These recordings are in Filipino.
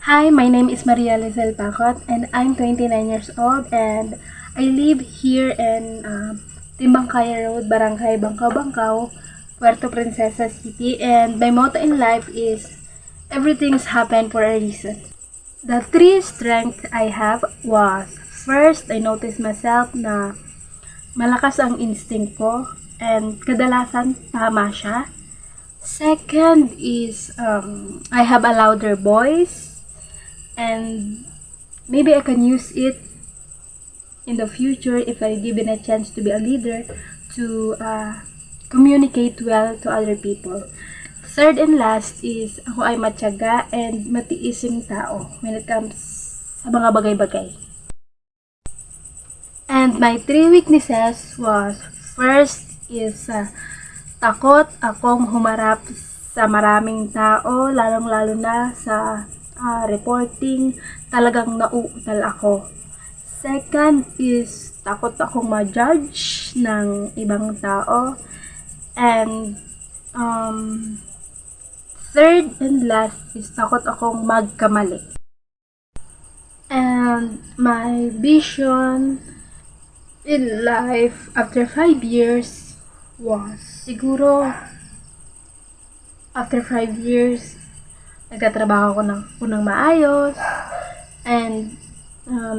Hi, my name is Maria Lizelle Pacot and I'm 29 years old and I live here in Timbangkaya Road, Barangay Bangkaw, Puerto Princesa City, and my motto in life is everything's happened for a reason. The three strengths I have was, first, I noticed myself na malakas ang instinct ko and kadalasan tama siya. Second is I have a louder voice and maybe I can use it in the future if I given a chance to be a leader to communicate well to other people. Third and last is ako ay matyaga and matiising tao when it comes sa mga bagay-bagay. And my three weaknesses was, first is takot akong humarap sa maraming tao, lalong-lalo na sa reporting, talagang nauutal ako. Second is takot akong ma-judge ng ibang tao. And third and last is takot akong magkamali. And my vision in life after 5 years was siguro after 5 years nagtatrabaho ko ng maayos and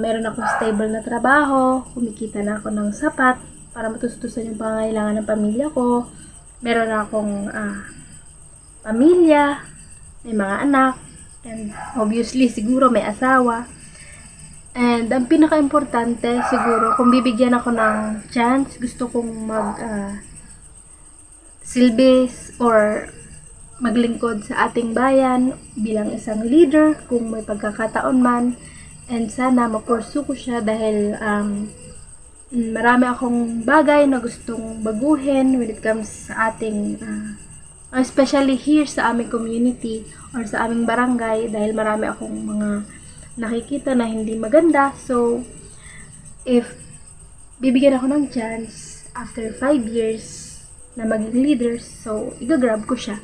meron akong stable na trabaho, kumikita na ako ng sapat para matustusan yung pangangailangan ng pamilya ko. Meron akong pamilya, may mga anak, and obviously siguro may asawa. And ang pinaka-importante siguro, kung bibigyan ako ng chance, gusto kong silbis or maglingkod sa ating bayan bilang isang leader kung may pagkakataon man. And sana ma-pursue ko siya dahil marami akong bagay na gustong baguhin when it comes sa ating especially here sa aming community or sa aming barangay dahil marami akong mga nakikita na hindi maganda. So, if bibigyan ako ng chance after 5 years na maging leader, so, igagrab ko siya.